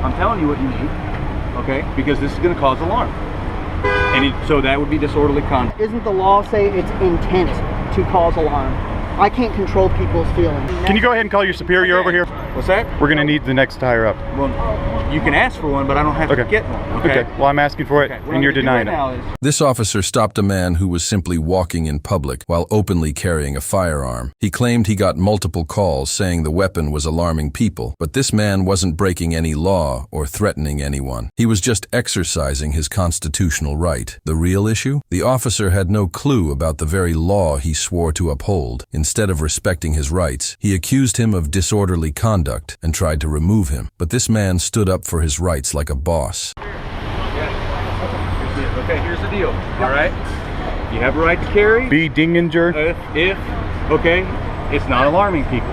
I'm telling you what you need, okay? Because this is going to cause alarm. So that would be disorderly conduct. Isn't the law say it's intent to cause alarm? I can't control people's feelings. Can you go ahead and call your superior over here? What's that? We're going to need the next higher up. Well, you can ask for one, but I don't have to get one. Okay. Well, I'm asking for it, and you're denying it. This officer stopped a man who was simply walking in public while openly carrying a firearm. He claimed he got multiple calls saying the weapon was alarming people, but this man wasn't breaking any law or threatening anyone. He was just exercising his constitutional right. The real issue? The officer had no clue about the very law he swore to uphold. Instead of respecting his rights, he accused him of disorderly conduct and tried to remove him. But this man stood up for his rights like a boss. Okay, here's the deal, all right? You have a right to carry. B. Dinginger. Okay, it's not alarming people.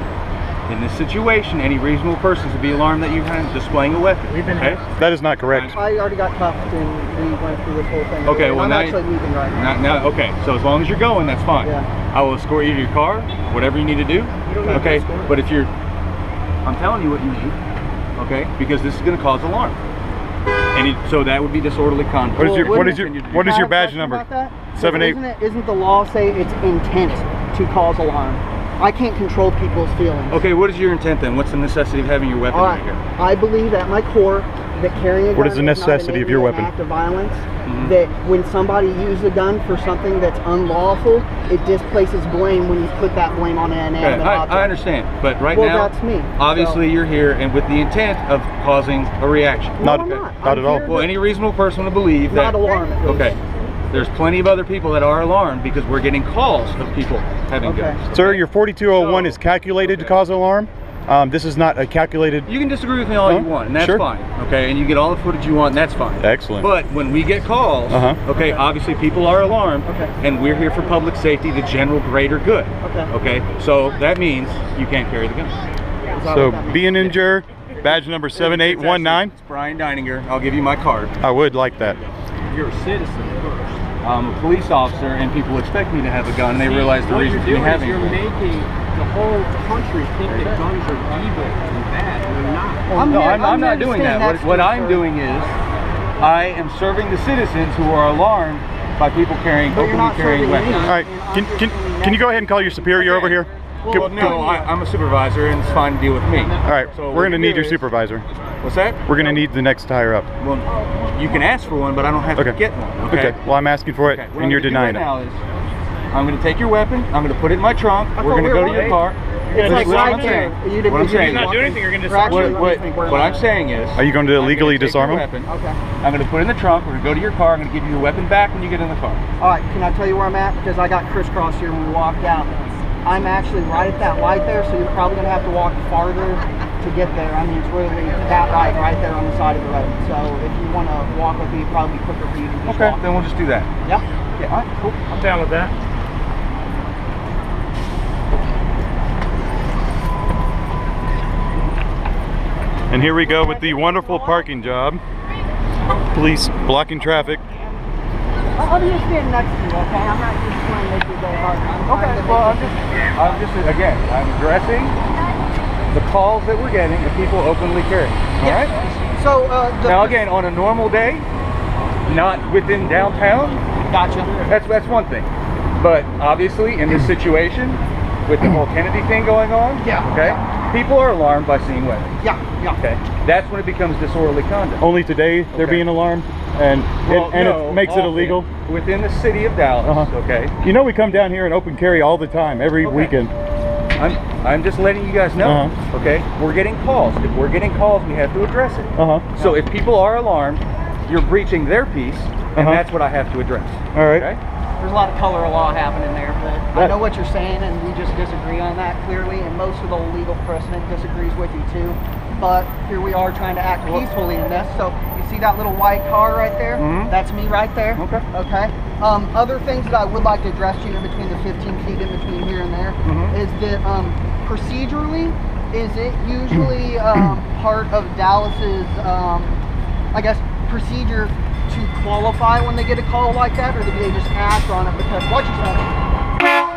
In this situation, any reasonable person should be alarmed that you're displaying a weapon. Okay? That is not correct. I already got cuffed and we went through this whole thing. Okay, well I'm now actually leaving right now. Okay, so as long as you're going, that's fine. Yeah. I will escort you to your car, whatever you need to do. Okay, but if I'm telling you what you need, okay? Because this is going to cause alarm. So that would be disorderly conduct. What is your badge number? 78. Isn't the law say it's intent to cause alarm? I can't control people's feelings. Okay, what is your intent then? What's the necessity of having your weapon right here? I believe at my core that carrying a gun What is the necessity of your weapon? Act of violence. That when somebody uses a gun for something that's unlawful, it displaces blame when you put that blame on an inanimate object. I understand, but now, that's me. Obviously, you're here and with the intent of causing a reaction. Not at all. Well, any reasonable person would believe that. Not alarm, at least. Okay. There's plenty of other people that are alarmed because we're getting calls of people having guns. Sir, your 4201 is calculated to cause alarm. This is not a calculated... You can disagree with me all you want, and that's fine. Okay, and you get all the footage you want, and that's fine. Excellent. But when we get calls, okay, obviously people are alarmed, and we're here for public safety, the general greater good. Okay, so that means you can't carry the gun. So, be an injured, badge number 7819. It's Brian Deininger. I'll give you my card. I would like that. You're a citizen first. I'm a police officer, and people expect me to have a gun, and they realize the reason for me having you're making the whole country think that guns are evil and bad. They're not. I'm not doing that. What I'm doing is I am serving the citizens who are alarmed by people openly carrying weapons. All right, can you go ahead and call your superior over here? Well, no, I'm a supervisor, and it's fine to deal with me. All right, so we're going to need your supervisor. What's that? We're going to need the next higher up. Well, you can ask for one, but I don't have to get one. Okay. Well, I'm asking for it, and you're denying it. I'm going to take your weapon. I'm going to put it in my trunk. We're going to go to your car. It's like right there. What I'm saying. You're not doing anything. You're going to disarm what I'm saying is. Are you going to illegally disarm him? Okay. I'm going to put it in the trunk. We're going to go to your car. I'm going to give you your weapon back when you get in the car. All right. Can I tell you where I'm at? Because I got crisscrossed here when we walked out. I'm actually right at that light there, so you're probably going to have to walk farther to get there. I mean, it's really that light right there on the side of the road. So if you want to walk with me, it'd probably be quicker for you to just walk. Then we'll just do that. Yeah. All right, cool. I'm down with that. And here we go with the wonderful parking job. Police blocking traffic. I'll be just standing next to you, okay? I'm not just trying to make you go hard. I'm just again, I'm addressing the calls that we're getting of people openly carrying. All right? So, now again, on a normal day, not within downtown. Gotcha. That's one thing. But obviously, in this situation, with the whole Kennedy thing going on, okay, people are alarmed by seeing weapons. Okay, that's when it becomes disorderly conduct. Only today they're being alarmed, and it makes it illegal within the city of Dallas. Okay. You know we come down here and open carry all the time, every weekend. I'm just letting you guys know. Okay, we're getting calls. If we're getting calls, we have to address it. So if people are alarmed, you're breaching their peace, and that's what I have to address. All right. Okay? There's a lot of color of law happening there, but I know what you're saying, and we just disagree on that clearly, and most of the legal precedent disagrees with you too. But here we are trying to act peacefully in this. So you see that little white car right there? That's me right there. Okay. Other things that I would like to address to you in between the 15 feet in between here and there is that procedurally, is it usually part of Dallas's, I guess, procedure to qualify when they get a call like that, or do they just act on it because what you said?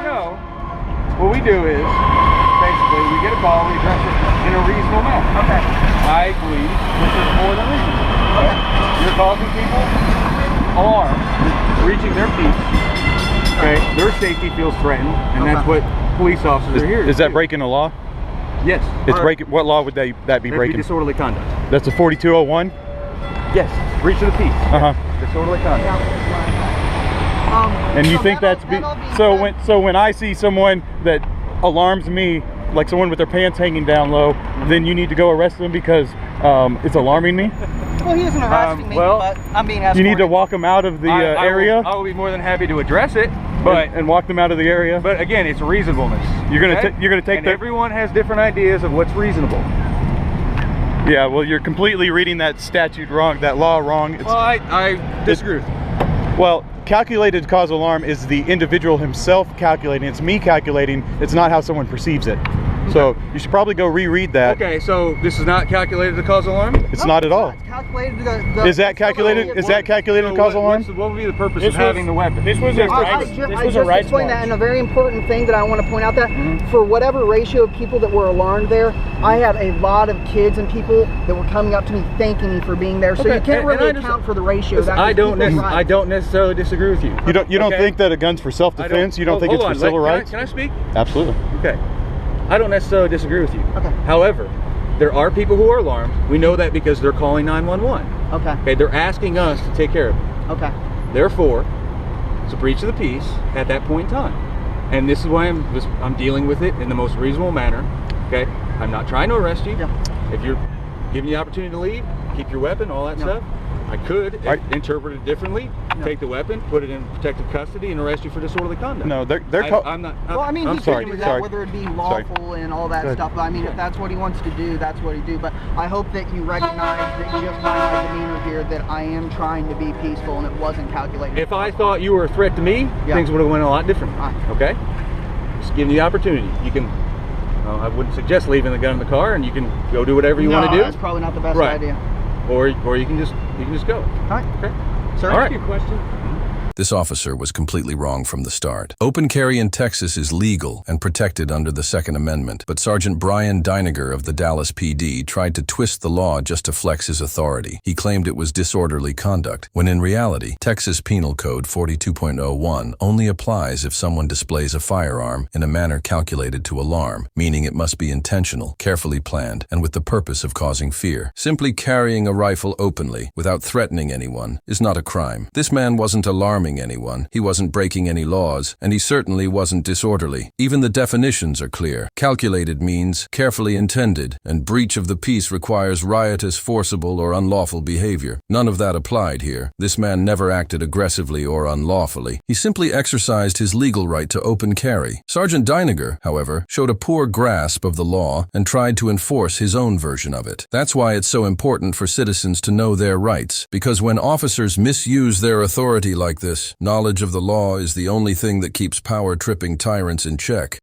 No. What we do is basically we get a call, we address it in a reasonable manner. Okay. All I believe this is more than reasonable. Okay? You're causing people alarm, you're breaching their peace. Okay? Their safety feels threatened, and that's what police officers are here. Is that do. breaking a law? Yes. It's breaking. What law would that be That'd be breaking? disorderly conduct. That's a 4201. Yes. Breach of the peace. Disorderly conduct. And you So think that'll- that's that'll be so good. when I see someone that alarms me, like someone with their pants hanging down low, then you need to go arrest them because it's alarming me? Well, he isn't arresting me, well, but I'm being escorted. You need to walk them out of the area I will be more than happy to address it, but and walk them out of the area. but again, it's reasonableness. You're gonna okay? you're gonna take and the everyone has different ideas of what's reasonable. yeah. Well, you're completely reading that statute wrong, that law wrong. It's, Well, I disagree with you. well, calculated cause alarm is the individual himself calculating. It's me calculating. It's not how someone perceives it. So you should probably go reread that. Okay, so this is not calculated to cause alarm? It's not at all. It's calculated Is that calculated? Is that calculated to cause alarm? What would be the purpose of having the weapon? This was a I rights. just This was a rights explained that, march. and a very important thing that I want to point out that for whatever ratio of people that were alarmed there, I had a lot of kids and people that were coming up to me thanking me for being there. So Okay, you can't and really I just- account for the ratio. Listen, That I was don't people's I rights. don't necessarily disagree with you. You don't Okay? think that a gun's for self-defense? You don't think it's hold for on, civil rights? Can I speak? Absolutely. Okay. I don't necessarily disagree with you. Okay. However, there are people who are alarmed. We know that because they're calling 911. Okay. Okay, they're asking us to take care of them. Okay. Therefore, it's a breach of the peace at that point in time. And this is why I'm dealing with it in the most reasonable manner. Okay? I'm not trying to arrest you. Yeah. If you're given the opportunity to leave, keep your weapon, all that Yeah. stuff. I could Right. interpret it differently, take the weapon, put it in protective custody, and arrest you for disorderly conduct. No, I'm not. Well, I mean, I'm he sorry, can do that, sorry. whether it be Sorry. lawful and all that Go ahead. stuff. But I mean, if that's what he wants to do, that's what he do. But I hope that you recognize that just by my demeanor here that I am trying to be peaceful and it wasn't calculated. If I thought you were a threat to me, Yeah. things would have went a lot different. Right. Okay? Just give me the opportunity. You can. I wouldn't suggest leaving the gun in the car, and you can go do whatever you no, want to do. that's probably not the best Right. idea. Or you can just go. All right. Okay. Sir, All right. Your question. This officer was completely wrong from the start. Open carry in Texas is legal and protected under the Second Amendment, but Sergeant Brian Deiniger of the Dallas PD tried to twist the law just to flex his authority. He claimed it was disorderly conduct, when in reality, Texas Penal Code 42.01 only applies if someone displays a firearm in a manner calculated to alarm, meaning it must be intentional, carefully planned, and with the purpose of causing fear. Simply carrying a rifle openly, without threatening anyone, is not a crime. This man wasn't alarming anyone, he wasn't breaking any laws, and he certainly wasn't disorderly. Even the definitions are clear. Calculated means carefully intended, and breach of the peace requires riotous, forcible, or unlawful behavior. None of that applied here. This man never acted aggressively or unlawfully. He simply exercised his legal right to open carry. Sergeant Deiniger, however, showed a poor grasp of the law and tried to enforce his own version of it. That's why it's so important for citizens to know their rights, because when officers misuse their authority like this, knowledge of the law is the only thing that keeps power-tripping tyrants in check.